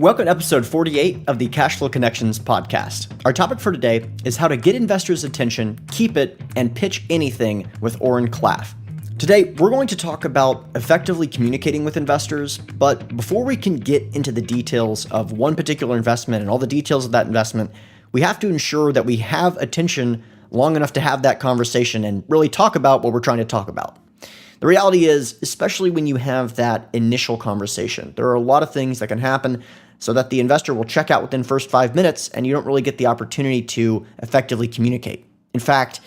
Welcome to episode 48 of the Cash Flow Connections podcast. Our topic for today is how to get investors' attention, keep it, and pitch anything with Oren Klaff. Today, we're going to talk about effectively communicating with investors, but before we can get into the details of one particular investment and all the details of that investment, we have to ensure that we have attention long enough to have that conversation and really talk about what we're trying to talk about. The reality is, especially when you have that initial conversation, there are a lot of things that can happen so that the investor will check out within the first 5 minutes and you don't really get the opportunity to effectively communicate. In fact,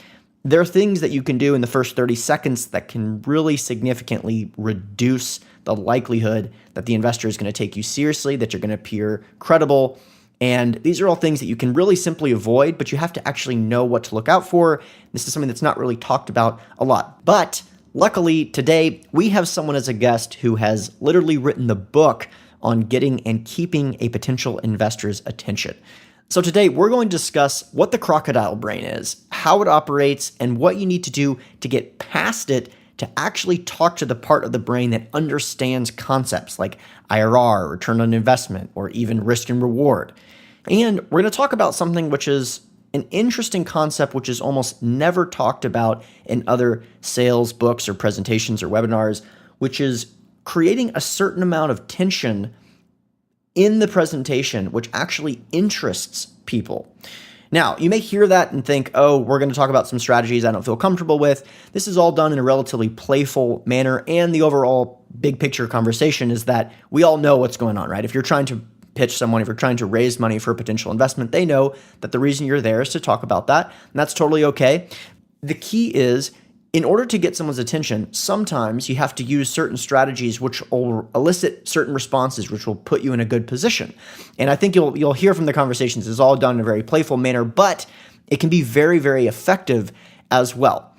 there are things that you can do in the first 30 seconds that can really significantly reduce the likelihood that the investor is going to take you seriously, that you're going to appear credible. And these are all things that you can really simply avoid, but you have to actually know what to look out for. This is something that's not really talked about a lot. But luckily, today, we have someone as a guest who has literally written the book on getting and keeping a potential investor's attention. So today, we're going to discuss what the crocodile brain is, how it operates, and what you need to do to get past it to actually talk to the part of the brain that understands concepts like IRR, return on investment, or even risk and reward. And we're going to talk about something which is an interesting concept which is almost never talked about in other sales books or presentations or webinars, which is creating a certain amount of tension in the presentation, which actually interests people. Now, you may hear that and think, oh, we're going to talk about some strategies I don't feel comfortable with. This is all done in a relatively playful manner, and the overall big picture conversation is that we all know what's going on, right? If you're trying to pitch someone, if you're trying to raise money for a potential investment, they know that the reason you're there is to talk about that, and that's totally okay. The key is, in order to get someone's attention, sometimes you have to use certain strategies which will elicit certain responses, which will put you in a good position. And I think you'll hear from the conversations, it's all done in a very playful manner, but it can be very, very effective as well.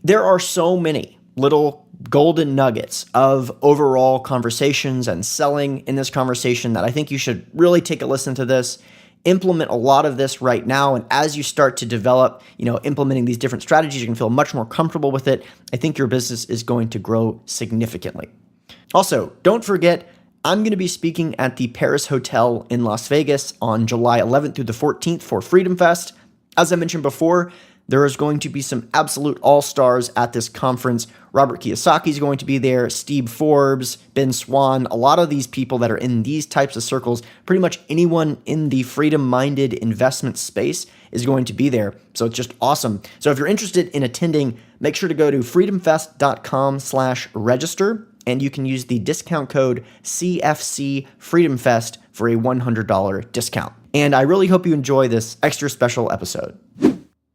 There are so many little golden nuggets of overall conversations and selling in this conversation that I think you should really take a listen to this, implement a lot of this right now. And as you start to develop, implementing these different strategies, you can feel much more comfortable with it. I think your business is going to grow significantly. Also, don't forget, I'm going to be speaking at the Paris Hotel in Las Vegas on July 11th through the 14th for Freedom Fest. As I mentioned before, there is going to be some absolute all-stars at this conference. Robert Kiyosaki is going to be there, Steve Forbes, Ben Swan, a lot of these people that are in these types of circles, pretty much anyone in the freedom-minded investment space is going to be there. So it's just awesome. So if you're interested in attending, make sure to go to freedomfest.com/register, and you can use the discount code CFC FreedomFest for a $100 discount. And I really hope you enjoy this extra special episode.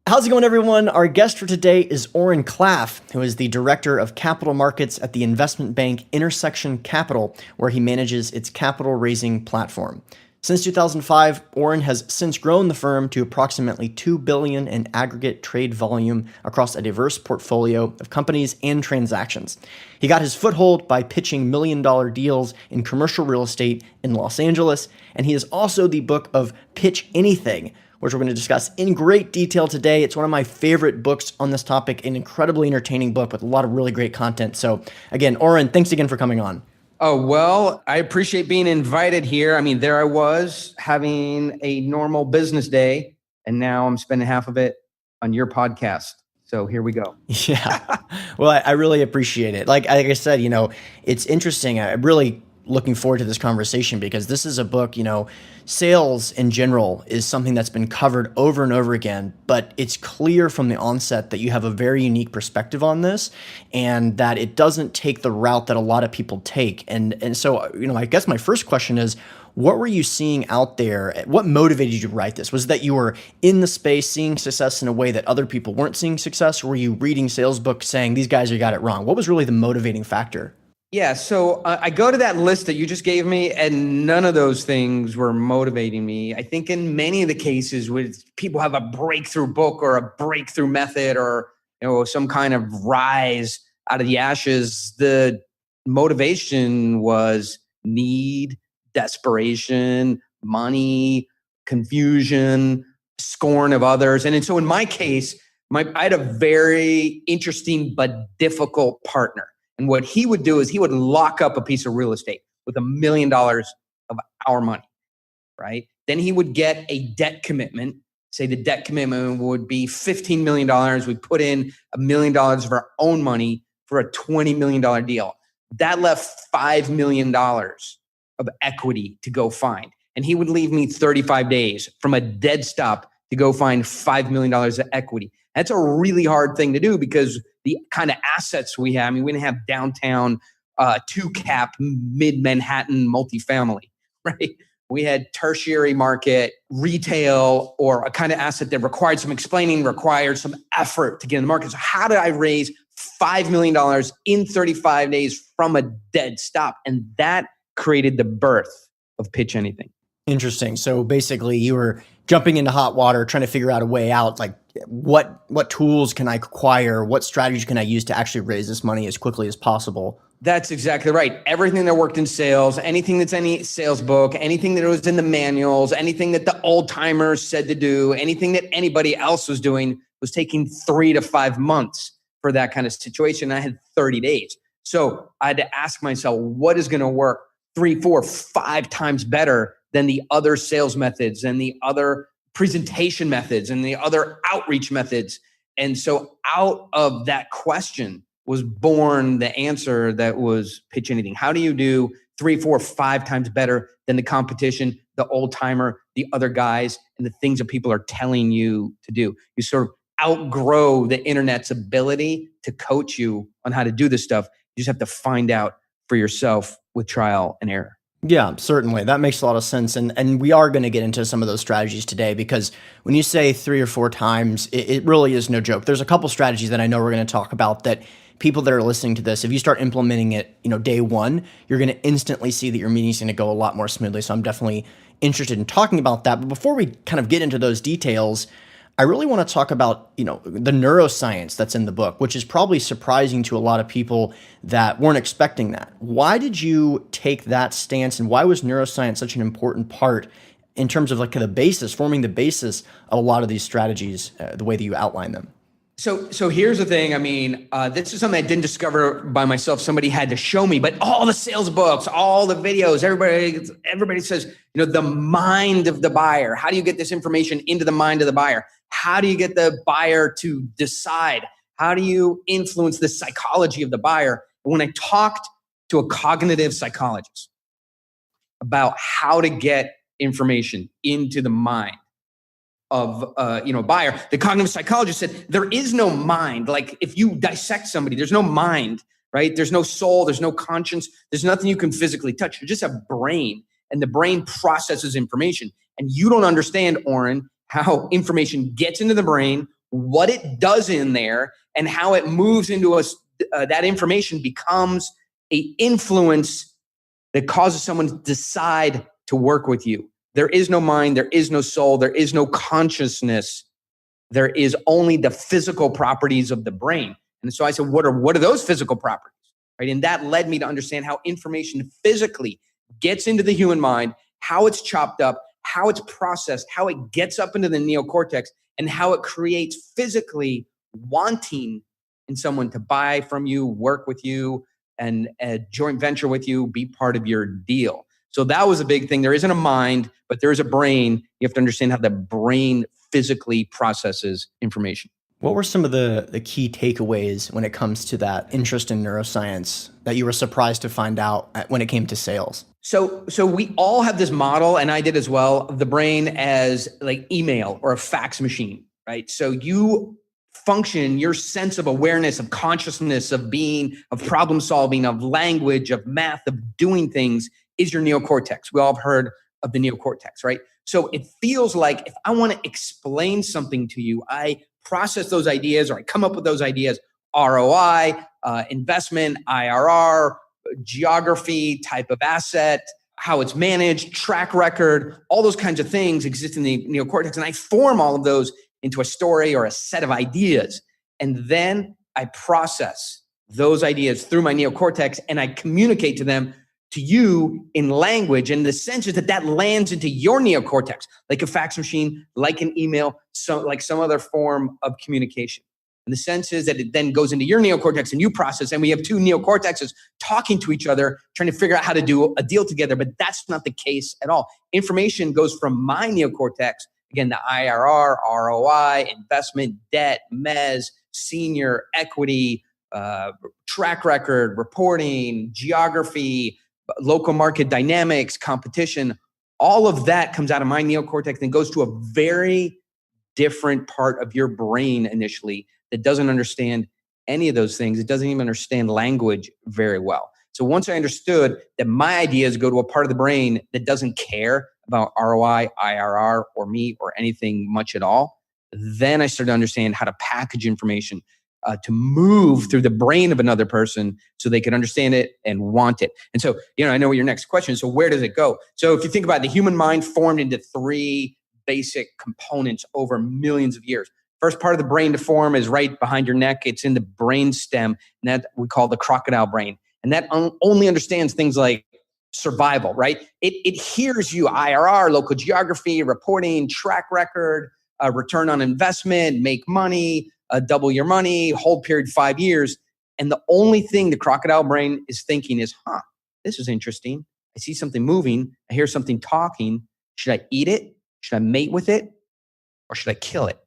How's it going, everyone? Our guest for today is Oren Klaff, who is the Director of Capital Markets at the investment bank Intersection Capital, where he manages its capital raising platform. Since 2005, Oren has since grown the firm to approximately $2 billion in aggregate trade volume across a diverse portfolio of companies and transactions. He got his foothold by pitching million-dollar deals in commercial real estate in Los Angeles, and he is also the book of Pitch Anything, which we're going to discuss in great detail today. It's one of my favorite books on this topic, an incredibly entertaining book with a lot of really great content. So again, Oren, thanks again for coming on. Oh, well, I appreciate being invited here. I mean, there I was having a normal business day, and now I'm spending half of it on your podcast. So here we go. Yeah. Well, I really appreciate it. Like I said, it's interesting. I'm really looking forward to this conversation because this is a book, sales in general is something that's been covered over and over again, but it's clear from the onset that you have a very unique perspective on this and that it doesn't take the route that a lot of people take. And so, I guess my first question is, what were you seeing out there? What motivated you to write this? Was it that you were in the space seeing success in a way that other people weren't seeing success? Or were you reading sales books saying these guys got it wrong? What was really the motivating factor? Yeah, so I go to that list that you just gave me, and none of those things were motivating me. I think in many of the cases, when people have a breakthrough book or a breakthrough method or some kind of rise out of the ashes, the motivation was need, desperation, money, confusion, scorn of others. And so in my case, I had a very interesting but difficult partner. And what he would do is he would lock up a piece of real estate with $1 million of our money. right? Then he would get a debt commitment. Say the debt commitment would be $15 million. We put in $1 million of our own money for a $20 million deal. That left $5 million of equity to go find. And he would leave me 35 days from a dead stop to go find $5 million of equity. That's a really hard thing to do because the kind of assets we have, I mean, we didn't have downtown 2-cap mid-Manhattan multifamily, right? We had tertiary market, retail, or a kind of asset that required some explaining, required some effort to get in the market. So how did I raise $5 million in 35 days from a dead stop? And that created the birth of Pitch Anything. Interesting. So basically you were jumping into hot water, trying to figure out a way out, like what tools can I acquire? What strategies can I use to actually raise this money as quickly as possible? That's exactly right. Everything that worked in sales, anything that's any sales book, anything that was in the manuals, anything that the old timers said to do, anything that anybody else was doing was taking 3 to 5 months for that kind of situation. I had 30 days. So I had to ask myself, what is going to work 3, 4, 5 times better than the other sales methods and the other presentation methods and the other outreach methods? And so out of that question was born the answer that was Pitch Anything. How do you do 3, 4, 5 times better than the competition, the old timer, the other guys, and the things that people are telling you to do? You sort of outgrow the internet's ability to coach you on how to do this stuff. You just have to find out for yourself with trial and error. Yeah, certainly. That makes a lot of sense. And we are going to get into some of those strategies today, because when you say 3 or 4 times, it really is no joke. There's a couple strategies that I know we're going to talk about that people that are listening to this, if you start implementing it, day one, you're going to instantly see that your meeting's going to go a lot more smoothly. So I'm definitely interested in talking about that. But before we kind of get into those details, I really want to talk about, the neuroscience that's in the book, which is probably surprising to a lot of people that weren't expecting that. Why did you take that stance, and why was neuroscience such an important part in terms of forming the basis of a lot of these strategies, the way that you outline them? So here's the thing. I mean, this is something I didn't discover by myself. Somebody had to show me, but all the sales books, all the videos, everybody says, the mind of the buyer. How do you get this information into the mind of the buyer? How do you get the buyer to decide? How do you influence the psychology of the buyer? And when I talked to a cognitive psychologist about how to get information into the mind of buyer, the cognitive psychologist said there is no mind. Like if you dissect somebody, there's no mind, right? There's no soul, there's no conscience, there's nothing you can physically touch. You just have brain, and the brain processes information. And you don't understand, Oren, how information gets into the brain, what it does in there, and how it moves into us. That information becomes an influence that causes someone to decide to work with you. There is no mind, there is no soul, there is no consciousness. There is only the physical properties of the brain. And so I said, what are those physical properties? Right? And that led me to understand how information physically gets into the human mind, how it's chopped up, how it's processed, how it gets up into the neocortex, and how it creates physically wanting in someone to buy from you, work with you, and a joint venture with you, be part of your deal. So that was a big thing. There isn't a mind, but there is a brain. You have to understand how the brain physically processes information. What were some of the key takeaways when it comes to that interest in neuroscience that you were surprised to find out when it came to sales? So we all have this model, and I did as well, of the brain as like email or a fax machine, right? So you function, your sense of awareness, of consciousness, of being, of problem solving, of language, of math, of doing things is your neocortex. We all have heard of the neocortex, right? So it feels like if I want to explain something to you, I process those ideas, or I come up with those ideas, ROI, investment, IRR, geography, type of asset, how it's managed, track record, all those kinds of things exist in the neocortex. And I form all of those into a story or a set of ideas. And then I process those ideas through my neocortex, and I communicate to them, to you, in language. And the sense is that lands into your neocortex, like a fax machine, like an email, so like some other form of communication. And the sense is that it then goes into your neocortex and you process, and we have two neocortexes talking to each other, trying to figure out how to do a deal together. But that's not the case at all. Information goes from my neocortex, again, the IRR, ROI, investment, debt, mezz, senior, equity, track record, reporting, geography, local market dynamics, competition. All of that comes out of my neocortex and goes to a very different part of your brain initially that doesn't understand any of those things. It doesn't even understand language very well. So once I understood that my ideas go to a part of the brain that doesn't care about ROI, IRR, or me, or anything much at all, then I started to understand how to package information to move through the brain of another person so they can understand it and want it. And so, I know what your next question is. So where does it go? So if you think about it, the human mind formed into three basic components over millions of years. First part of the brain to form is right behind your neck. It's in the brain stem, and that we call the crocodile brain. And that only understands things like survival, right? It hears you, IRR, local geography, reporting, track record, return on investment, make money, double your money, hold period 5 years. And the only thing the crocodile brain is thinking is, this is interesting. I see something moving. I hear something talking. Should I eat it? Should I mate with it? Or should I kill it?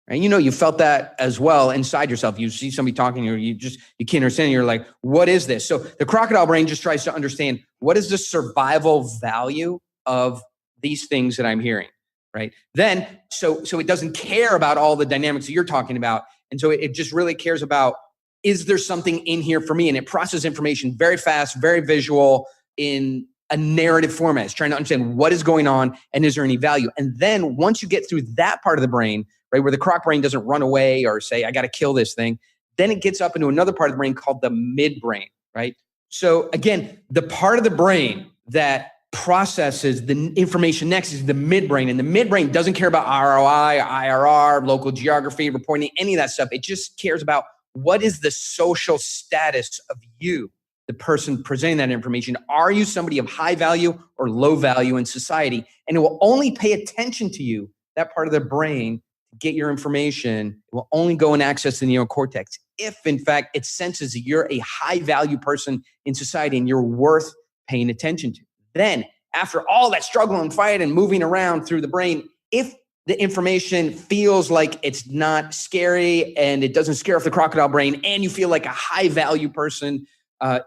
And you felt that as well inside yourself. You see somebody talking, or you can't understand. You're like, what is this? So the crocodile brain just tries to understand, what is the survival value of these things that I'm hearing, right? Then, so it doesn't care about all the dynamics that you're talking about. And so it just really cares about, is there something in here for me? And it processes information very fast, very visual, in a narrative format. It's trying to understand what is going on and is there any value? And then once you get through that part of the brain, right, where the croc brain doesn't run away or say, I got to kill this thing, then it gets up into another part of the brain called the midbrain, right? So again, the part of the brain that processes the information next is the midbrain. And the midbrain doesn't care about ROI, IRR, local geography, reporting, any of that stuff. It just cares about, what is the social status of you, the person presenting that information. Are you somebody of high value or low value in society? And it will only pay attention to you, that part of the brain, to get your information. It will only go and access the neocortex if, in fact, it senses that you're a high value person in society and you're worth paying attention to. Then, after all that struggle and fight and moving around through the brain, if the information feels like it's not scary and it doesn't scare off the crocodile brain, and you feel like a high value person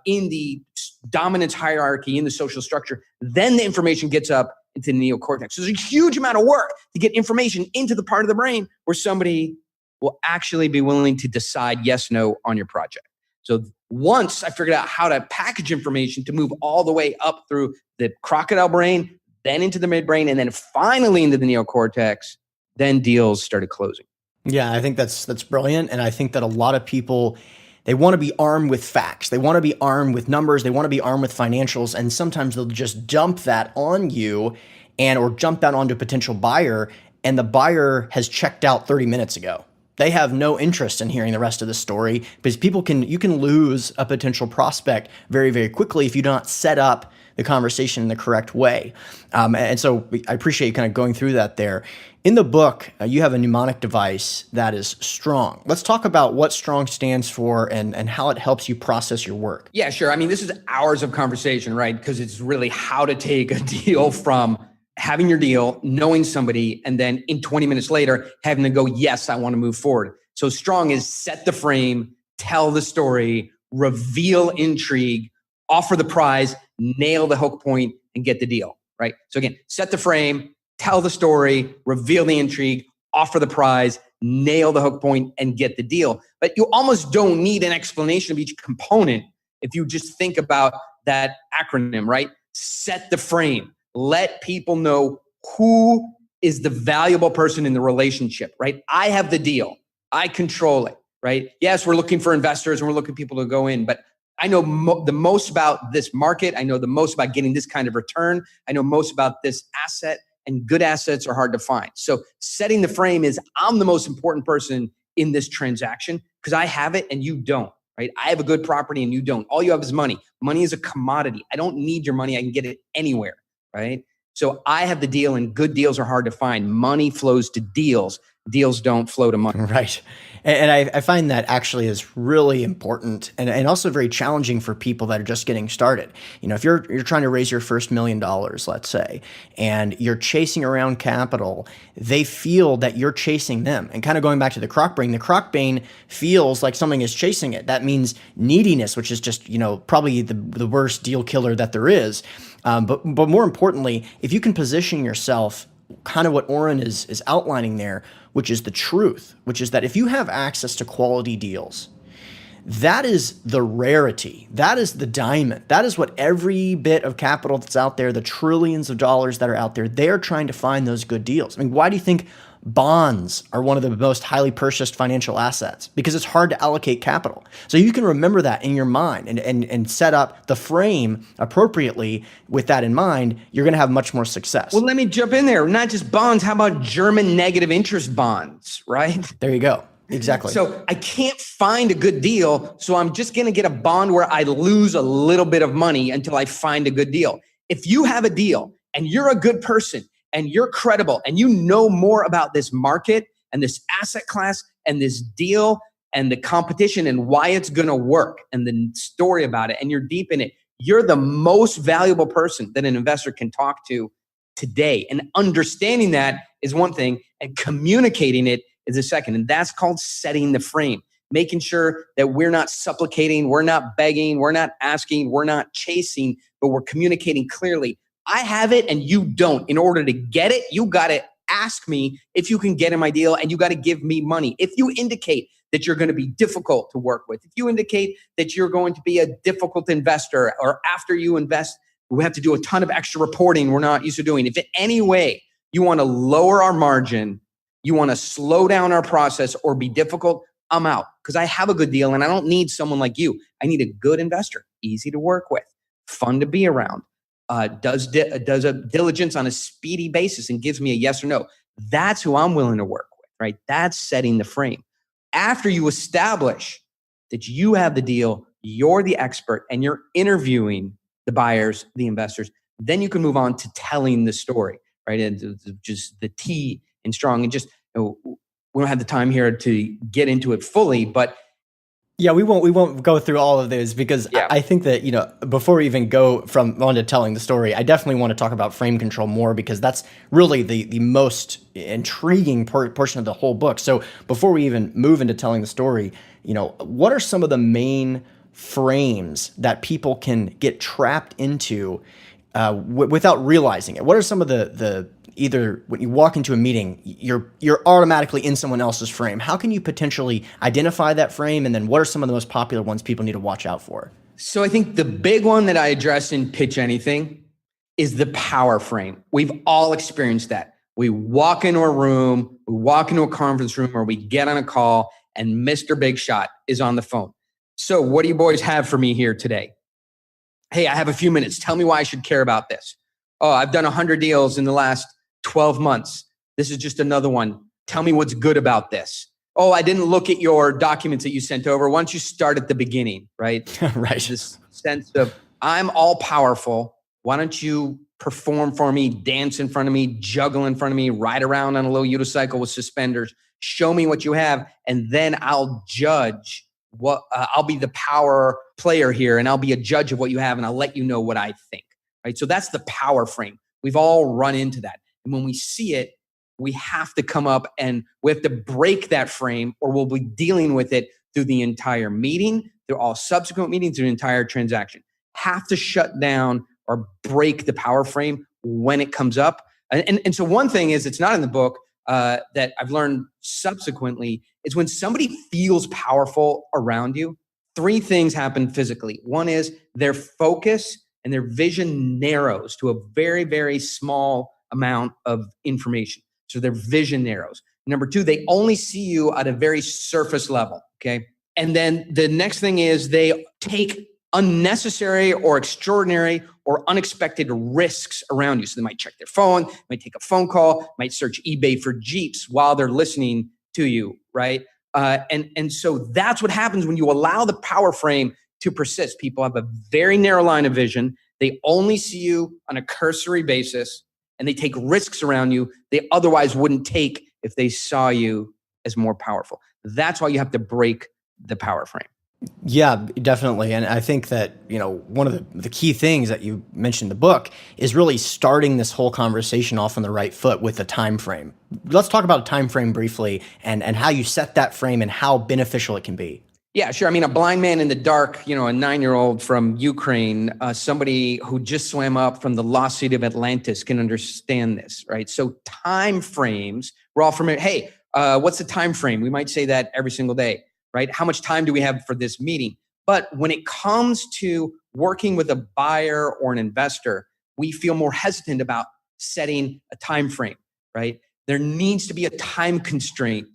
in the dominance hierarchy, in the social structure, then the information gets up into the neocortex. So there's a huge amount of work to get information into the part of the brain where somebody will actually be willing to decide yes, no on your project. So once I figured out how to package information to move all the way up through the crocodile brain, then into the midbrain, and then finally into the neocortex, then deals started closing. Yeah, I think that's brilliant. And I think that a lot of people, they want to be armed with facts. They want to be armed with numbers. They want to be armed with financials. And sometimes they'll just dump that on you or jump that onto a potential buyer. And the buyer has checked out 30 minutes ago. They have no interest in hearing the rest of the story, because you can lose a potential prospect very, very quickly if you do not set up the conversation in the correct way. And so I appreciate you kind of going through that there. In the book, you have a mnemonic device that is STRONG. Let's talk about what STRONG stands for and how it helps you process your work. Yeah, sure. I mean, this is hours of conversation, right? Because it's really how to take a deal from having your deal, knowing somebody, and then in 20 minutes later, having to go, yes, I want to move forward. So STRONG is set the frame, tell the story, reveal intrigue, offer the prize, nail the hook point, and get the deal, right? So again, set the frame, tell the story, reveal the intrigue, offer the prize, nail the hook point, and get the deal. But you almost don't need an explanation of each component if you just think about that acronym, right? Set the frame. Let people know who is the valuable person in the relationship, right? I have the deal. I control it, right? Yes, we're looking for investors and we're looking for people to go in, but I know the most about this market. I know the most about getting this kind of return. I know most about this asset, and good assets are hard to find. So setting the frame is, I'm the most important person in this transaction because I have it and you don't, right? I have a good property and you don't. All you have is money. Money is a commodity. I don't need your money. I can get it anywhere, right? So I have the deal, and good deals are hard to find. Money flows to deals. deals don't flow to money. Right. And I find that actually is really important and also very challenging for people that are just getting started. If you're trying to raise your first $1 million, let's say, and you're chasing around capital, they feel that you're chasing them. And kind of going back to the croc brain feels like something is chasing it. That means neediness, which is just, probably the worst deal killer that there is. But more importantly, if you can position yourself kind of what Oren is outlining there, which is the truth, which is that if you have access to quality deals, that is the rarity. That is the diamond. That is what every bit of capital that's out there, the trillions of dollars that are out there, they're trying to find those good deals. I mean, why do you think bonds are one of the most highly purchased financial assets? Because it's hard to allocate capital. So you can remember that in your mind and set up the frame appropriately with that in mind, you're going to have much more success. Well, let me jump in there. Not just bonds. How about German negative interest bonds, right? There you go. Exactly. So I can't find a good deal. So I'm just going to get a bond where I lose a little bit of money until I find a good deal. If you have a deal and you're a good person and you're credible and you know more about this market and this asset class and this deal and the competition and why it's going to work and the story about it, and you're deep in it, you're the most valuable person that an investor can talk to today. And understanding that is one thing, and communicating it is a second. And that's called setting the frame, making sure that we're not supplicating, we're not begging, we're not asking, we're not chasing, but we're communicating clearly. I have it and you don't. In order to get it, you got to ask me if you can get in my deal, and you got to give me money. If you indicate that you're going to be difficult to work with, if you indicate that you're going to be a difficult investor, or after you invest, we have to do a ton of extra reporting we're not used to doing. If in any way you want to lower our margin, you want to slow down our process or be difficult, I'm out, because I have a good deal and I don't need someone like you. I need a good investor, easy to work with, fun to be around, does a diligence on a speedy basis and gives me a yes or no. That's who I'm willing to work with, right? That's setting the frame. After you establish that you have the deal, you're the expert, and you're interviewing the buyers, the investors, then you can move on to telling the story, right? And just the T in strong, and just, we don't have the time here to get into it fully, but yeah, we won't go through all of those, because I think that, before we even go on to telling the story, I definitely want to talk about frame control more, because that's really the most intriguing portion of the whole book. So before we even move into telling the story, what are some of the main frames that people can get trapped into without realizing it? What are some of the either when you walk into a meeting, you're automatically in someone else's frame? How can you potentially identify that frame? And then what are some of the most popular ones people need to watch out for? So I think the big one that I address in Pitch Anything is the power frame. We've all experienced that. We walk into a room, we walk into a conference room, or we get on a call and Mr. Big Shot is on the phone. So what do you boys have for me here today? Hey, I have a few minutes. Tell me why I should care about this. Oh, I've done 100 deals in the last 12 months. This is just another one. Tell me what's good about this. Oh, I didn't look at your documents that you sent over. Why don't you start at the beginning, right? Right. This sense of, I'm all powerful. Why don't you perform for me, dance in front of me, juggle in front of me, ride around on a little unicycle with suspenders, show me what you have, and then I'll judge what, I'll be the power player here, and I'll be a judge of what you have, and I'll let you know what I think, right? So that's the power frame. We've all run into that. And when we see it, we have to come up and we have to break that frame, or we'll be dealing with it through the entire meeting, through all subsequent meetings, through the entire transaction. Have to shut down or break the power frame when it comes up. And so one thing is, it's not in the book that I've learned subsequently, is when somebody feels powerful around you, three things happen physically. One is their focus and their vision narrows to a very, very small amount of information. So their vision narrows. Number two, they only see you at a very surface level, okay? And then the next thing is they take unnecessary or extraordinary or unexpected risks around you. So they might check their phone, might take a phone call, might search eBay for Jeeps while they're listening to you, right? And so that's what happens when you allow the power frame to persist. People have a very narrow line of vision. They only see you on a cursory basis, and they take risks around you they otherwise wouldn't take if they saw you as more powerful. That's why you have to break the power frame. Yeah, definitely. And I think that, one of the key things that you mentioned in the book is really starting this whole conversation off on the right foot with a time frame. Let's talk about a time frame briefly and how you set that frame and how beneficial it can be. Yeah, sure. I mean, a blind man in the dark, a 9-year-old from Ukraine, somebody who just swam up from the lost city of Atlantis can understand this, right? So time frames, we're all familiar. Hey, what's the time frame? We might say that every single day, right? How much time do we have for this meeting? But when it comes to working with a buyer or an investor, we feel more hesitant about setting a time frame, right? There needs to be a time constraint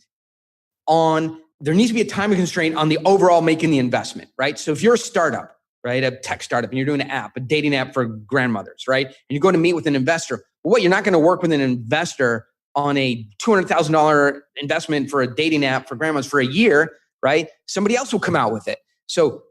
on the overall making the investment, right? So if you're a startup, right, a tech startup, and you're doing an app, a dating app for grandmothers, right? And you're going to meet with an investor. Well, you're not going to work with an investor on a $200,000 investment for a dating app for grandmas for a year, right? Somebody else will come out with it. So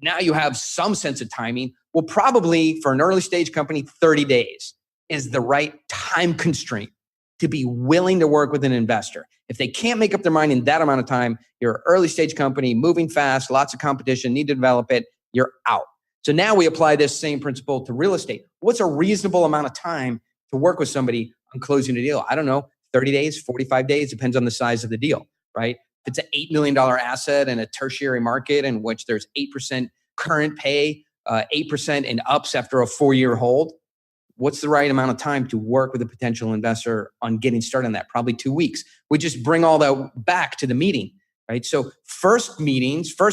now you have some sense of timing. Well, probably for an early stage company, 30 days is the right time constraint to be willing to work with an investor. If they can't make up their mind in that amount of time, you're an early stage company, moving fast, lots of competition, need to develop it, you're out. So now we apply this same principle to real estate. What's a reasonable amount of time to work with somebody on closing a deal? I don't know, 30 days, 45 days, depends on the size of the deal, right? If it's an $8 million asset in a tertiary market in which there's 8% current pay, 8% in ups after a 4-year hold, what's the right amount of time to work with a potential investor on getting started on that? Probably 2 weeks. We just bring all that back to the meeting, right? So first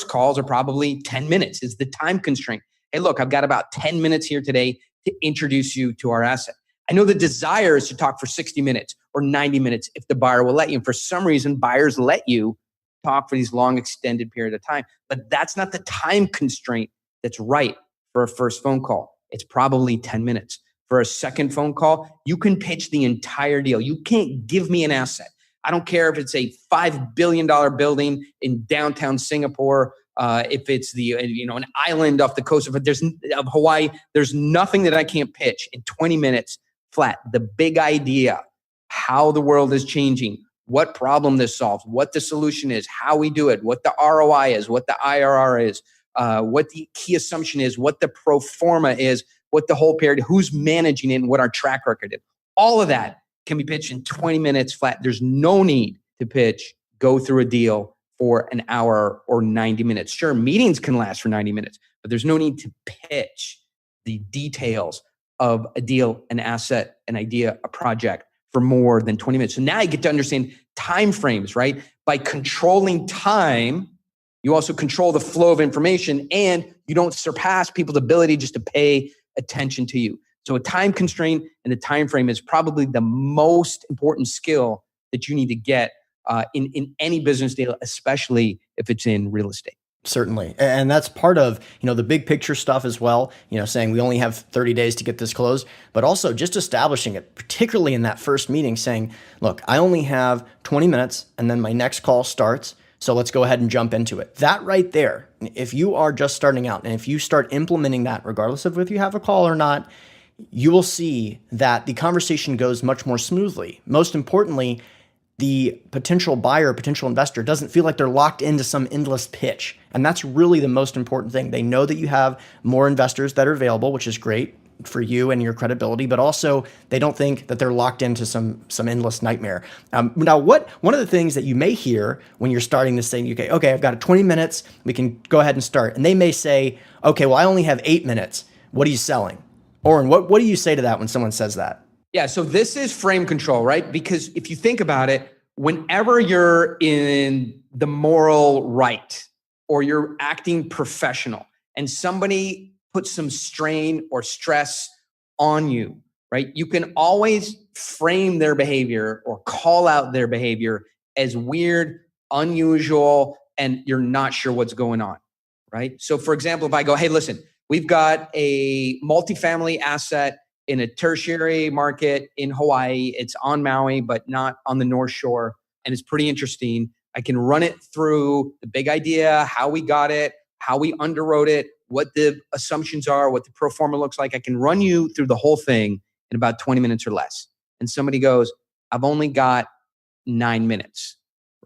calls are probably 10 minutes is the time constraint. Hey, look, I've got about 10 minutes here today to introduce you to our asset. I know the desire is to talk for 60 minutes or 90 minutes if the buyer will let you. And for some reason, buyers let you talk for these long extended period of time. But that's not the time constraint that's right for a first phone call. It's probably 10 minutes. For a second phone call, you can pitch the entire deal. You can't give me an asset. I don't care if it's a $5 billion building in downtown Singapore, if it's an island off the coast of Hawaii. There's nothing that I can't pitch in 20 minutes flat. The big idea, how the world is changing, what problem this solves, what the solution is, how we do it, what the ROI is, what the IRR is, what the key assumption is, what the pro forma is, what the whole period, who's managing it, and what our track record is. All of that can be pitched in 20 minutes flat. There's no need to go through a deal for an hour or 90 minutes. Sure, meetings can last for 90 minutes, but there's no need to pitch the details of a deal, an asset, an idea, a project for more than 20 minutes. So now you get to understand time frames, right? By controlling time, you also control the flow of information, and you don't surpass people's ability just to pay attention to you. So a time constraint and a time frame is probably the most important skill that you need to get in any business deal, especially if it's in real estate. Certainly. And that's part of, the big picture stuff as well, saying we only have 30 days to get this closed, but also just establishing it, particularly in that first meeting, saying, look, I only have 20 minutes and then my next call starts. So let's go ahead and jump into it. That right there, if you are just starting out and if you start implementing that, regardless of if you have a call or not, you will see that the conversation goes much more smoothly. Most importantly, the potential buyer, potential investor doesn't feel like they're locked into some endless pitch. And that's really the most important thing. They know that you have more investors that are available, which is great for you and your credibility, but also they don't think that they're locked into some endless nightmare. Now, one of the things that you may hear when you're starting this thing, okay, I've got 20 minutes, we can go ahead and start. And they may say, okay, well, I only have 8 minutes. What are you selling? Oren, what do you say to that when someone says that? Yeah, so this is frame control, right? Because if you think about it, whenever you're in the moral right or you're acting professional and somebody puts some strain or stress on you, right? You can always frame their behavior or call out their behavior as weird, unusual, and you're not sure what's going on, right? So for example, if I go, hey, listen, we've got a multifamily asset in a tertiary market in Hawaii. It's on Maui, but not on the North Shore. And it's pretty interesting. I can run it through the big idea, how we got it, how we underwrote it, what the assumptions are, what the pro forma looks like. I can run you through the whole thing in about 20 minutes or less. And somebody goes, I've only got 9 minutes,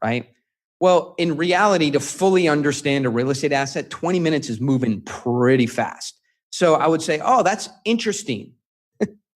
right? Well, in reality, to fully understand a real estate asset, 20 minutes is moving pretty fast. So I would say, oh, that's interesting,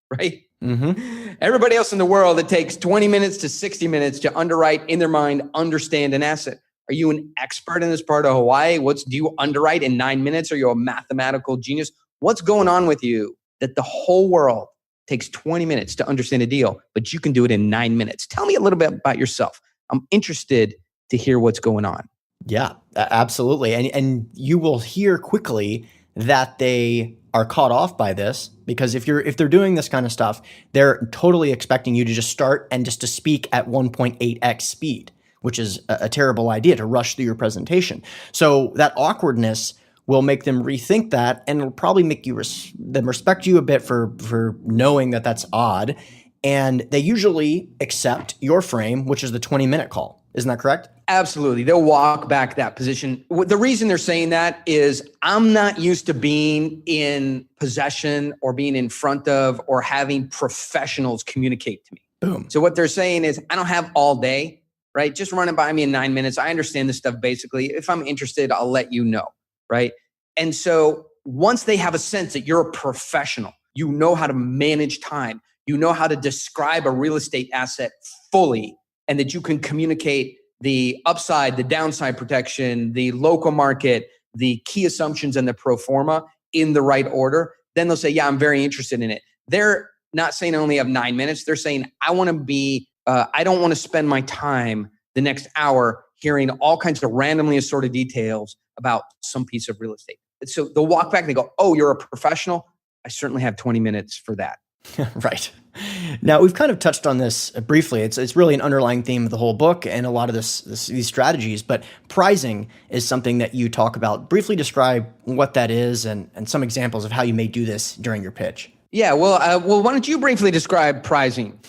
right? Mm-hmm. Everybody else in the world, it takes 20 minutes to 60 minutes to underwrite in their mind, understand an asset. Are you an expert in this part of Hawaii? Do you underwrite in 9 minutes? Are you a mathematical genius? What's going on with you that the whole world takes 20 minutes to understand a deal, but you can do it in 9 minutes? Tell me a little bit about yourself. I'm interested to hear what's going on. Yeah, absolutely. And you will hear quickly that they are caught off by this, because if they're doing this kind of stuff, they're totally expecting you to just start and just to speak at 1.8x speed, which is a terrible idea, to rush through your presentation. So that awkwardness will make them rethink that, and it'll probably make them respect you a bit for knowing that that's odd. And they usually accept your frame, which is the 20-minute call. Isn't that correct? Absolutely. They'll walk back that position. The reason they're saying that is I'm not used to being in possession or being in front of or having professionals communicate to me. Boom. So what they're saying is I don't have all day, right? Just run it by me in 9 minutes. I understand this stuff basically. If I'm interested, I'll let you know, right? And so once they have a sense that you're a professional, you know how to manage time, you know how to describe a real estate asset fully, and that you can communicate the upside, the downside protection, the local market, the key assumptions, and the pro forma in the right order, then they'll say, yeah, I'm very interested in it. They're not saying I only have 9 minutes. They're saying, I don't want to spend my time the next hour hearing all kinds of randomly assorted details about some piece of real estate. So they'll walk back and they go, oh, you're a professional? I certainly have 20 minutes for that. Right. Now, we've kind of touched on this briefly. It's really an underlying theme of the whole book and a lot of these strategies, but pricing is something that you talk about. Briefly describe what that is and some examples of how you may do this during your pitch. Yeah, well, why don't you briefly describe pricing?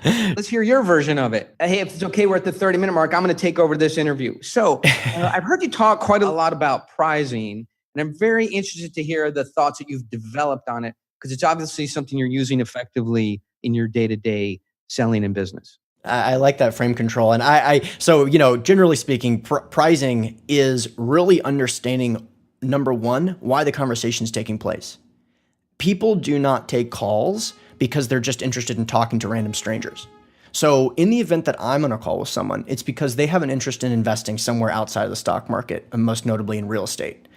Let's hear your version of it. Hey, if it's okay, we're at the 30-minute mark. I'm going to take over this interview. So I've heard you talk quite a lot about pricing, and I'm very interested to hear the thoughts that you've developed on it, because it's obviously something you're using effectively in your day-to-day selling and business. I like that frame control. And so, generally speaking, pricing is really understanding, number one, why the conversation is taking place. People do not take calls because they're just interested in talking to random strangers. So in the event that I'm on a call with someone, it's because they have an interest in investing somewhere outside of the stock market, and most notably in real estate.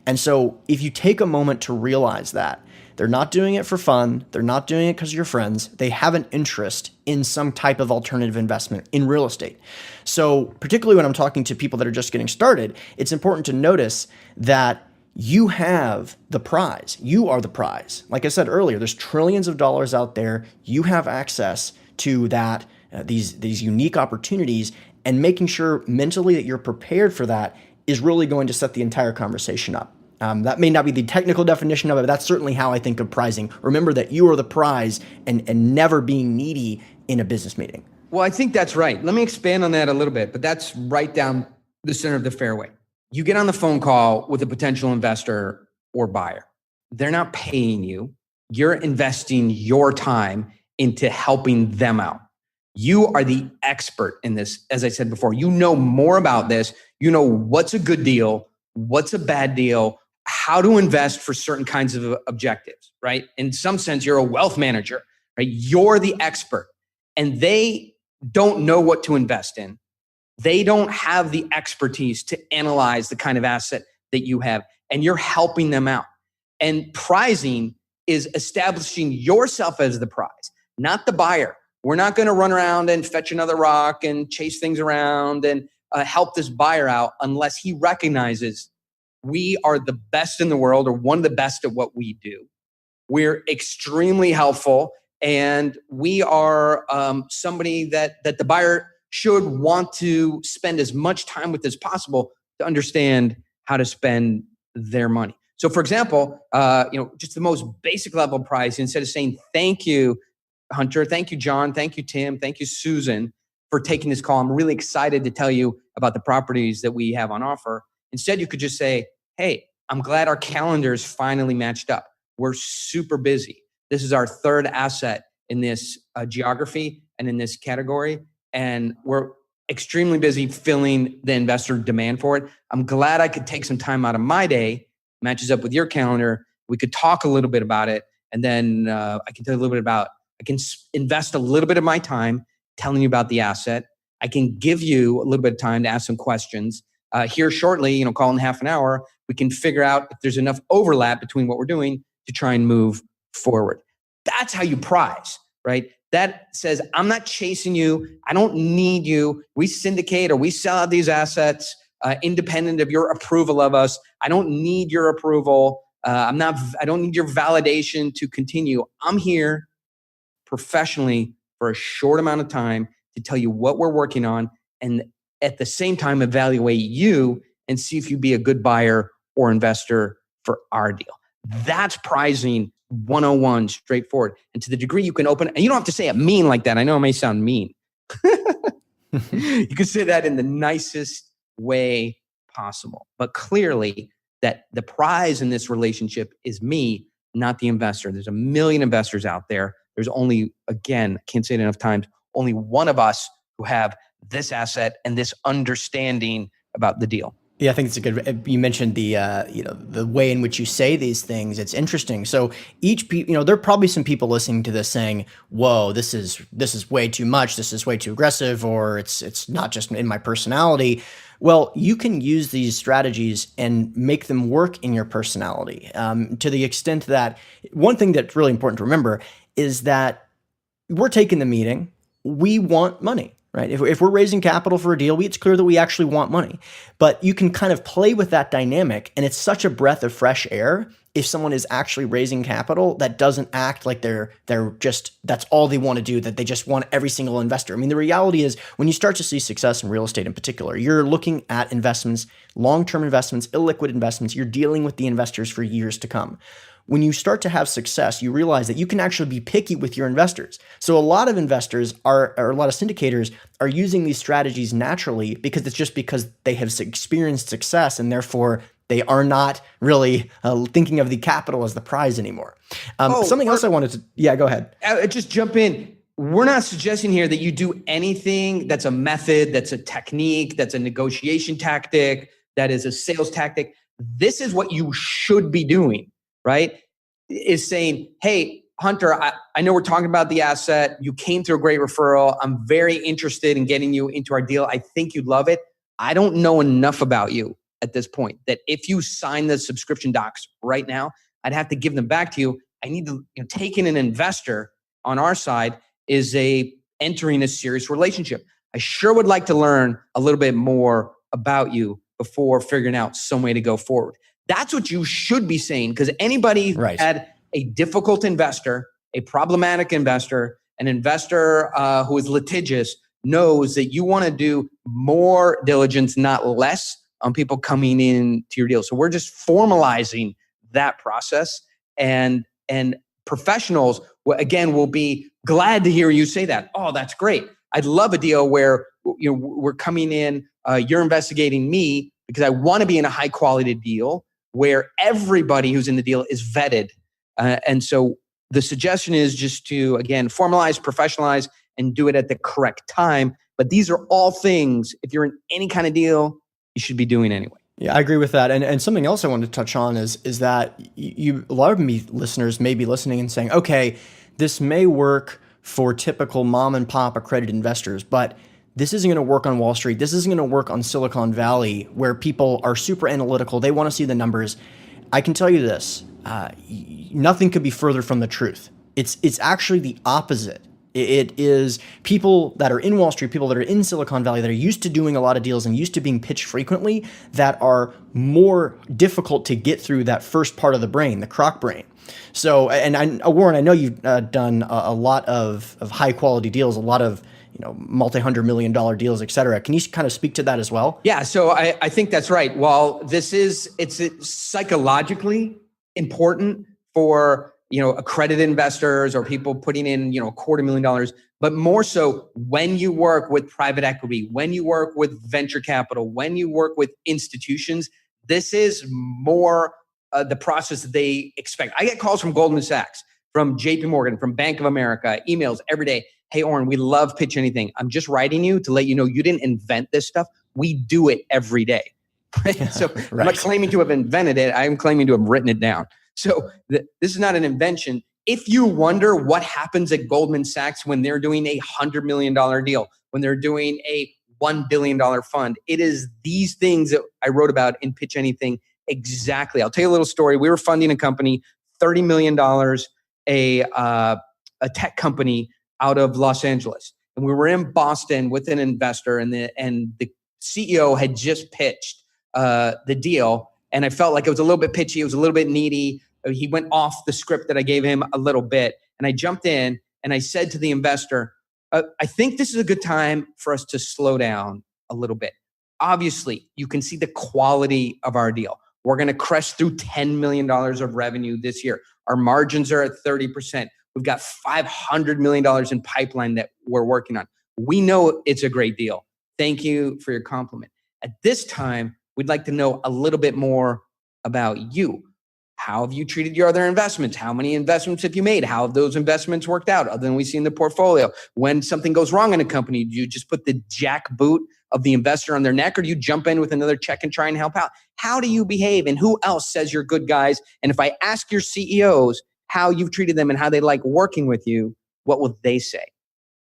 And so if you take a moment to realize that, they're not doing it for fun, they're not doing it because you're friends, they have an interest in some type of alternative investment in real estate. So particularly when I'm talking to people that are just getting started, it's important to notice that you have the prize. You are the prize. Like I said earlier, there's trillions of dollars out there. You have access to that, these unique opportunities, and making sure mentally that you're prepared for that is really going to set the entire conversation up. That may not be the technical definition of it, but that's certainly how I think of pricing. Remember that you are the prize and never being needy in a business meeting. Well, I think that's right. Let me expand on that a little bit, but that's right down the center of the fairway. You get on the phone call with a potential investor or buyer. They're not paying you. You're investing your time into helping them out. You are the expert in this. As I said before, you know more about this. You know what's a good deal, what's a bad deal, how to invest for certain kinds of objectives, right? In some sense, you're a wealth manager, right? You're the expert, and they don't know what to invest in. They don't have the expertise to analyze the kind of asset that you have, and you're helping them out. And pricing is establishing yourself as the prize, not the buyer. We're not going to run around and fetch another rock and chase things around and help this buyer out unless he recognizes we are the best in the world or one of the best at what we do. We're extremely helpful, and we are somebody that the buyer should want to spend as much time with as possible to understand how to spend their money. So for example, just the most basic level price, instead of saying, thank you, Hunter, thank you, John, thank you, Tim, thank you, Susan, for taking this call. I'm really excited to tell you about the properties that we have on offer. Instead, you could just say, hey, I'm glad our calendars finally matched up. We're super busy. This is our third asset in this geography and in this category. and we're extremely busy filling the investor demand for it. I'm glad I could take some time out of my day, matches up with your calendar. We could talk a little bit about it. And then I can tell you a little bit about, I can invest a little bit of my time telling you about the asset. I can give you a little bit of time to ask some questions. Here shortly, call in half an hour, we can figure out if there's enough overlap between what we're doing to try and move forward. That's how you prize, right? That says, I'm not chasing you. I don't need you. We syndicate or we sell out these assets independent of your approval of us. I don't need your approval. I don't need your validation to continue. I'm here professionally for a short amount of time to tell you what we're working on, and at the same time evaluate you and see if you'd be a good buyer or investor for our deal. That's pricing 101, straightforward. And to the degree you can open, and you don't have to say it mean like that. I know it may sound mean. You can say that in the nicest way possible. But clearly, that the prize in this relationship is me, not the investor. There's a million investors out there. There's only, again, I can't say it enough times, only one of us who have this asset and this understanding about the deal. Yeah, I think it's a good. You mentioned the the way in which you say these things. It's interesting. So there are probably some people listening to this saying, "Whoa, this is way too much. This is way too aggressive," or it's not just in my personality. Well, you can use these strategies and make them work in your personality to the extent that one thing that's really important to remember is that we're taking the meeting. We want money. Right? If we're raising capital for a deal, it's clear that we actually want money. But you can kind of play with that dynamic, and it's such a breath of fresh air if someone is actually raising capital that doesn't act like they're just, that's all they want to do, that they just want every single investor. I mean, the reality is when you start to see success in real estate in particular, you're looking at investments, long-term investments, illiquid investments. You're dealing with the investors for years to come. When you start to have success, you realize that you can actually be picky with your investors. So a lot of investors or a lot of syndicators are using these strategies naturally because it's just because they have experienced success and therefore they are not really thinking of the capital as the prize anymore. Something else I wanted to, go ahead. Just jump in. We're not suggesting here that you do anything that's a method, that's a technique, that's a negotiation tactic, that is a sales tactic. This is what you should be doing. Right? Is saying, hey, Hunter, I know we're talking about the asset. You came through a great referral. I'm very interested in getting you into our deal. I think you'd love it. I don't know enough about you at this point that if you sign the subscription docs right now, I'd have to give them back to you. I need to, taking an investor on our side is entering a serious relationship. I sure would like to learn a little bit more about you before figuring out some way to go forward. That's what you should be saying, because anybody who had a difficult investor, a problematic investor, an investor who is litigious knows that you want to do more diligence, not less, on people coming in to your deal. So we're just formalizing that process, and professionals, again, will be glad to hear you say that. Oh, that's great. I'd love a deal where we're coming in, you're investigating me because I want to be in a high quality deal where everybody who's in the deal is vetted. And so the suggestion is just to, again, formalize, professionalize, and do it at the correct time. But these are all things, if you're in any kind of deal, you should be doing anyway. Yeah, I agree with that. And something else I wanted to touch on is that a lot of listeners may be listening and saying, okay, this may work for typical mom and pop accredited investors, but this isn't going to work on Wall Street. This isn't going to work on Silicon Valley, where people are super analytical. They want to see the numbers. I can tell you this, nothing could be further from the truth. It's actually the opposite. It is people that are in Wall Street, people that are in Silicon Valley that are used to doing a lot of deals and used to being pitched frequently, that are more difficult to get through that first part of the brain, the croc brain. So, Warren, I know you've done a lot of high quality deals, a lot of multi-$100-million deals, et cetera. Can you kind of speak to that as well? Yeah, so I think that's right. While it's psychologically important for, accredited investors or people putting in, $250,000, but more so when you work with private equity, when you work with venture capital, when you work with institutions, this is more the process that they expect. I get calls from Goldman Sachs, from JP Morgan, from Bank of America, emails every day. hey, Oren, we love Pitch Anything. I'm just writing you to let you know you didn't invent this stuff. We do it every day. Right? So Right. I'm not claiming to have invented it. I'm claiming to have written it down. So this is not an invention. If you wonder what happens at Goldman Sachs when they're doing a $100 million deal, when they're doing a $1 billion fund, it is these things that I wrote about in Pitch Anything exactly. I'll tell you a little story. We were funding a company, $30 million, a tech company out of Los Angeles. And we were in Boston with an investor, and the CEO had just pitched the deal. And I felt like it was a little bit pitchy. It was a little bit needy. He went off the script that I gave him a little bit. And I jumped in and I said to the investor, I think this is a good time for us to slow down a little bit. Obviously, you can see the quality of our deal. We're going to crest through $10 million of revenue this year. Our margins are at 30%. We've got $500 million in pipeline that we're working on. We know it's a great deal. Thank you for your compliment. At this time, we'd like to know a little bit more about you. How have you treated your other investments? How many investments have you made? How have those investments worked out other than we see in the portfolio? When something goes wrong in a company, do you just put the jackboot of the investor on their neck, or do you jump in with another check and try and help out? How do you behave, and who else says you're good guys? And if I ask your CEOs how you've treated them and how they like working with you, what will they say?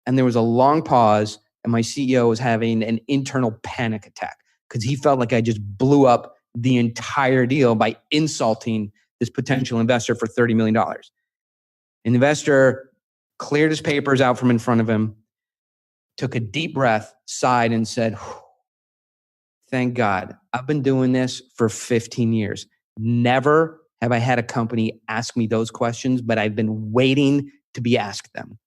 And there was a long pause, and my CEO was having an internal panic attack because he felt like I just blew up the entire deal by insulting this potential investor for $30 million. An investor cleared his papers out from in front of him, took a deep breath, sighed, and said, thank God, I've been doing this for 15 years. Never have I had a company ask me those questions, but I've been waiting to be asked them.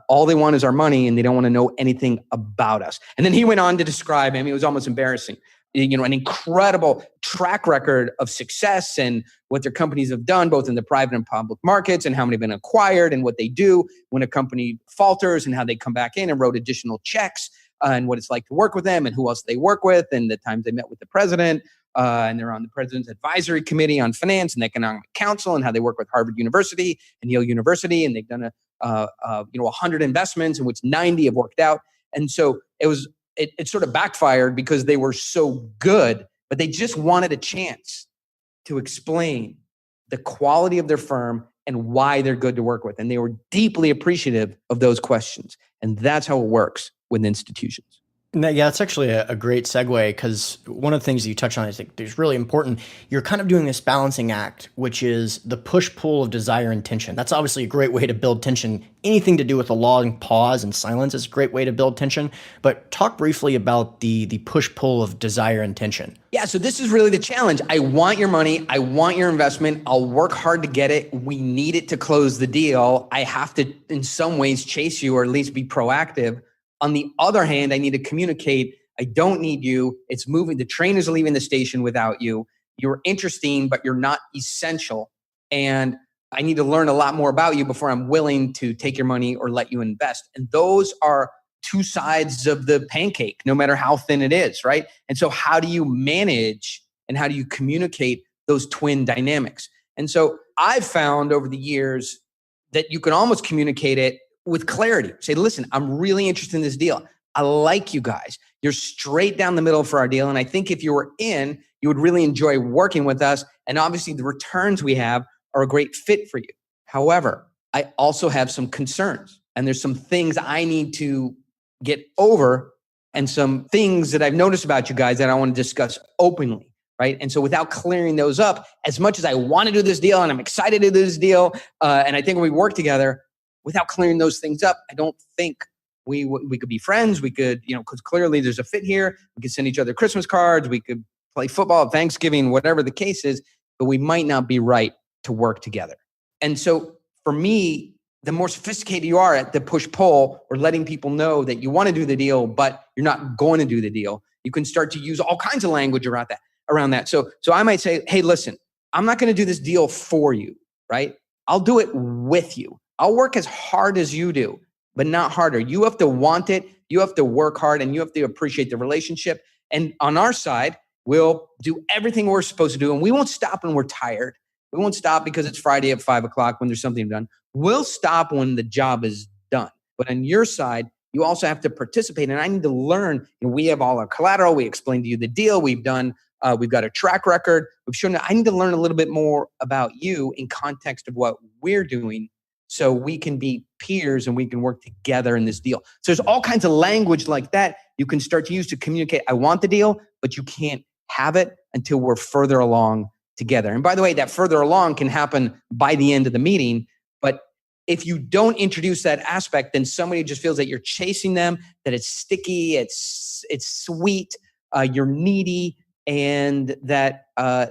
All they want is our money, and they don't want to know anything about us. And then he went on to describe, it was almost embarrassing, an incredible track record of success and what their companies have done, both in the private and public markets, and how many have been acquired, and what they do when a company falters, and how they come back in and wrote additional checks, and what it's like to work with them, and who else they work with, and the times they met with the president, and they're on the president's advisory committee on finance and economic council, and how they work with Harvard University and Yale University, and they've done 100 investments in which 90 have worked out. And so it sort of backfired because they were so good, but they just wanted a chance to explain the quality of their firm and why they're good to work with. And they were deeply appreciative of those questions. And that's how it works with institutions. Yeah, that's actually a great segue, because one of the things that you touched on, I think is really important. You're kind of doing this balancing act, which is the push-pull of desire and tension. That's obviously a great way to build tension. Anything to do with a long pause and silence is a great way to build tension. But talk briefly about the push-pull of desire and tension. Yeah, so this is really the challenge. I want your money. I want your investment. I'll work hard to get it. We need it to close the deal. I have to, in some ways, chase you, or at least be proactive. On the other hand, I need to communicate, I don't need you. It's moving. The train is leaving the station without you. You're interesting, but you're not essential. And I need to learn a lot more about you before I'm willing to take your money or let you invest. And those are two sides of the pancake, no matter how thin it is, right? And so how do you manage and how do you communicate those twin dynamics? And so I've found over the years that you can almost communicate it with clarity. Say, listen, I'm really interested in this deal. I like you guys. You're straight down the middle for our deal. And I think if you were in, you would really enjoy working with us. And obviously the returns we have are a great fit for you. However, I also have some concerns, and there's some things I need to get over, and some things that I've noticed about you guys that I want to discuss openly, right? And so without clearing those up, as much as I want to do this deal and I'm excited to do this deal, and I think when we work together, without clearing those things up, I don't think we could be friends. We could, because clearly there's a fit here. We could send each other Christmas cards. We could play football at Thanksgiving, whatever the case is, but we might not be right to work together. And so for me, the more sophisticated you are at the push-pull, or letting people know that you want to do the deal, but you're not going to do the deal, you can start to use all kinds of language around that. So I might say, hey, listen, I'm not going to do this deal for you, right? I'll do it with you. I'll work as hard as you do, but not harder. You have to want it. You have to work hard, and you have to appreciate the relationship. And on our side, we'll do everything we're supposed to do. And we won't stop when we're tired. We won't stop because it's Friday at 5 o'clock when there's something done. We'll stop when the job is done. But on your side, you also have to participate. And I need to learn. We have all our collateral. We explained to you the deal. We've got a track record. We've shown that I need to learn a little bit more about you in context of what we're doing so we can be peers and we can work together in this deal. So there's all kinds of language like that you can start to use to communicate. I want the deal, but you can't have it until we're further along together. And by the way, that further along can happen by the end of the meeting. But if you don't introduce that aspect, then somebody just feels that you're chasing them, that it's sticky, it's sweet, you're needy, and that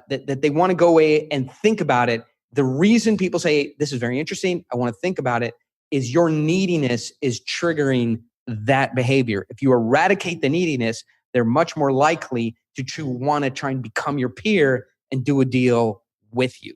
they want to go away and think about it. The reason people say, this is very interesting, I want to think about it, is your neediness is triggering that behavior. If you eradicate the neediness, they're much more likely to want to try and become your peer and do a deal with you.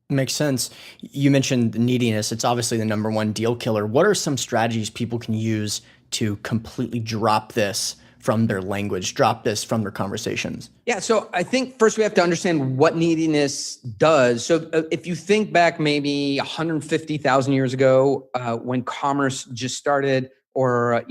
Makes sense. You mentioned neediness. It's obviously the number one deal killer. What are some strategies people can use to completely drop this from their language, drop this from their conversations? Yeah, so I think first we have to understand what neediness does. So if you think back maybe 150,000 years ago when commerce just started, or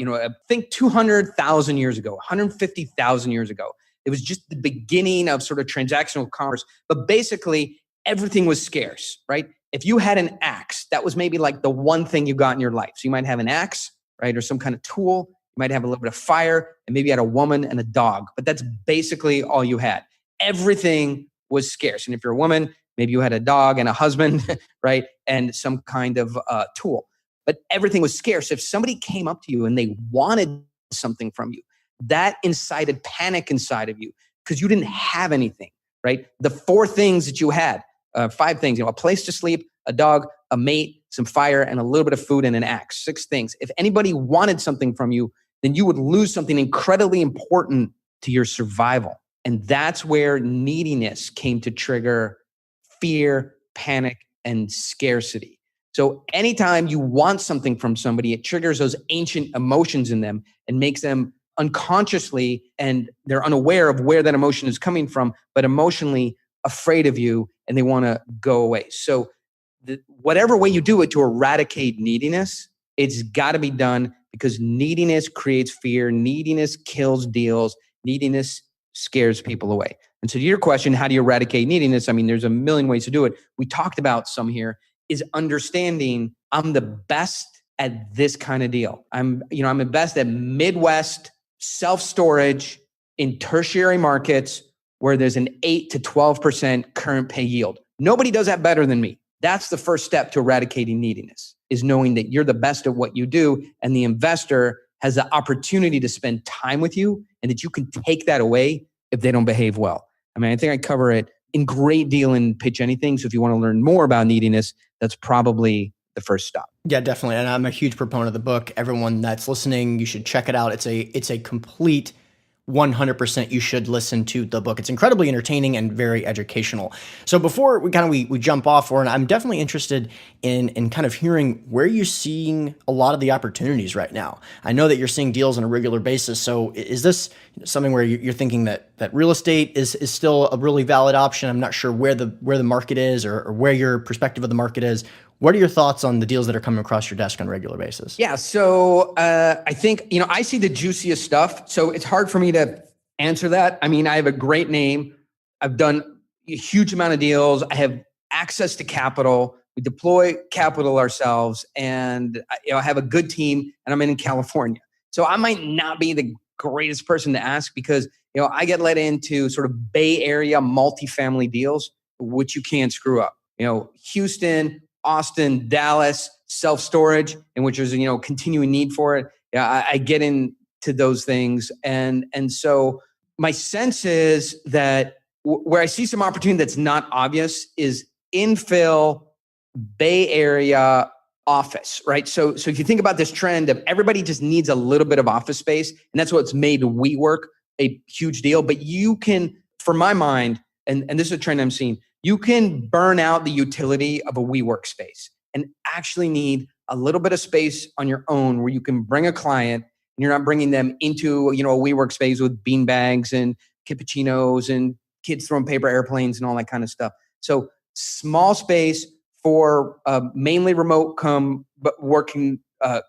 think 200,000 years ago, 150,000 years ago, it was just the beginning of sort of transactional commerce. But basically, everything was scarce, right? If you had an axe, that was maybe like the one thing you got in your life. So you might have an axe, right? Or some kind of tool. You might have a little bit of fire, and maybe you had a woman and a dog, but that's basically all you had. Everything was scarce. And if you're a woman, maybe you had a dog and a husband, right? And some kind of tool, but everything was scarce. If somebody came up to you and they wanted something from you, that incited panic inside of you because you didn't have anything, right? The four things that you had, five things, a place to sleep, a dog, a mate, some fire, and a little bit of food and an axe. 6 things. If anybody wanted something from you, then you would lose something incredibly important to your survival. And that's where neediness came to trigger fear, panic, and scarcity. So anytime you want something from somebody, it triggers those ancient emotions in them and makes them unconsciously, and they're unaware of where that emotion is coming from, but emotionally afraid of you, and they want to go away. So whatever way you do it to eradicate neediness, it's got to be done because neediness creates fear. Neediness kills deals. Neediness scares people away. And so to your question, how do you eradicate neediness? I mean, there's a million ways to do it. We talked about some here, is understanding I'm the best at this kind of deal. I'm the best at Midwest self-storage in tertiary markets where there's an 8 to 12% current pay yield. Nobody does that better than me. That's the first step to eradicating neediness, is knowing that you're the best at what you do, and the investor has the opportunity to spend time with you, and that you can take that away if they don't behave well. I mean, I think I cover it in great deal in Pitch Anything. So if you want to learn more about neediness, that's probably the first stop. Yeah, definitely. And I'm a huge proponent of the book. Everyone that's listening, you should check it out. It's a complete 100% you should listen to the book. It's incredibly entertaining and very educational. So before we jump off, Oren, I'm definitely interested in kind of hearing where you're seeing a lot of the opportunities right now. I know that you're seeing deals on a regular basis. So is this something where you're thinking that real estate is still a really valid option? I'm not sure where the market is or where your perspective of the market is. What are your thoughts on the deals that are coming across your desk on a regular basis? Yeah, so I think, I see the juiciest stuff. So it's hard for me to answer that. I mean, I have a great name. I've done a huge amount of deals. I have access to capital. We deploy capital ourselves. And I have a good team, and I'm in California. So I might not be the greatest person to ask because, I get let into sort of Bay Area multifamily deals, which you can't screw up. Houston, Austin, Dallas, self-storage, in which there's continuing need for it. Yeah, I get into those things, and so my sense is that where I see some opportunity that's not obvious is infill Bay Area office, right? So if you think about this trend of everybody just needs a little bit of office space, and that's what's made WeWork a huge deal. But you can, for my mind, and this is a trend I'm seeing, you can burn out the utility of a WeWork space and actually need a little bit of space on your own where you can bring a client and you're not bringing them into, a WeWork space with beanbags and cappuccinos and kids throwing paper airplanes and all that kind of stuff. So small space for mainly remote working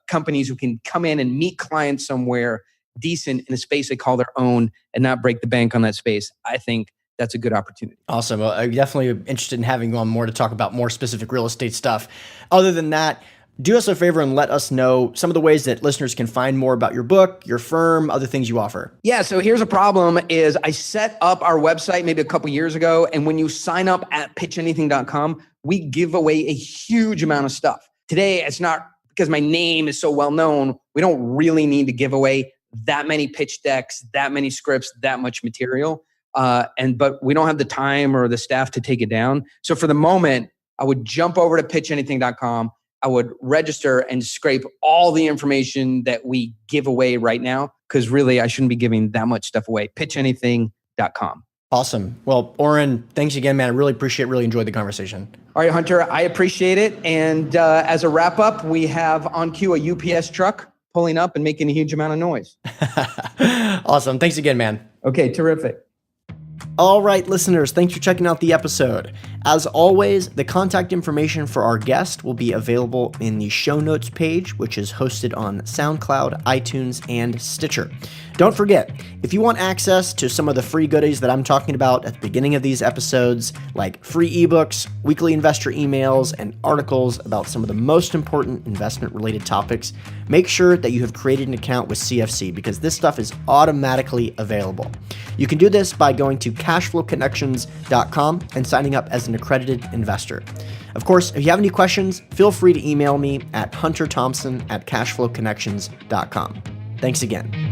companies who can come in and meet clients somewhere decent in a space they call their own and not break the bank on that space, I think that's a good opportunity. Awesome. Well, I'm definitely interested in having you on more to talk about more specific real estate stuff. Other than that, do us a favor and let us know some of the ways that listeners can find more about your book, your firm, other things you offer. Yeah, so here's a problem is I set up our website maybe a couple years ago, and when you sign up at pitchanything.com, we give away a huge amount of stuff. Today, it's not because my name is so well known, we don't really need to give away that many pitch decks, that many scripts, that much material. But we don't have the time or the staff to take it down. So for the moment, I would jump over to pitchanything.com. I would register and scrape all the information that we give away right now, because really I shouldn't be giving that much stuff away. Pitchanything.com. Awesome. Well, Oren, thanks again, man. I really enjoyed the conversation. All right, Hunter, I appreciate it. And as a wrap up, we have on cue a UPS truck pulling up and making a huge amount of noise. Awesome. Thanks again, man. Okay, terrific. All right, listeners, thanks for checking out the episode. As always, the contact information for our guest will be available in the show notes page, which is hosted on SoundCloud, iTunes, and Stitcher. Don't forget, if you want access to some of the free goodies that I'm talking about at the beginning of these episodes, like free ebooks, weekly investor emails, and articles about some of the most important investment-related topics, make sure that you have created an account with CFC, because this stuff is automatically available. You can do this by going to cashflowconnections.com and signing up as an accredited investor. Of course, if you have any questions, feel free to email me at hunterthompson@cashflowconnections.com. Thanks again.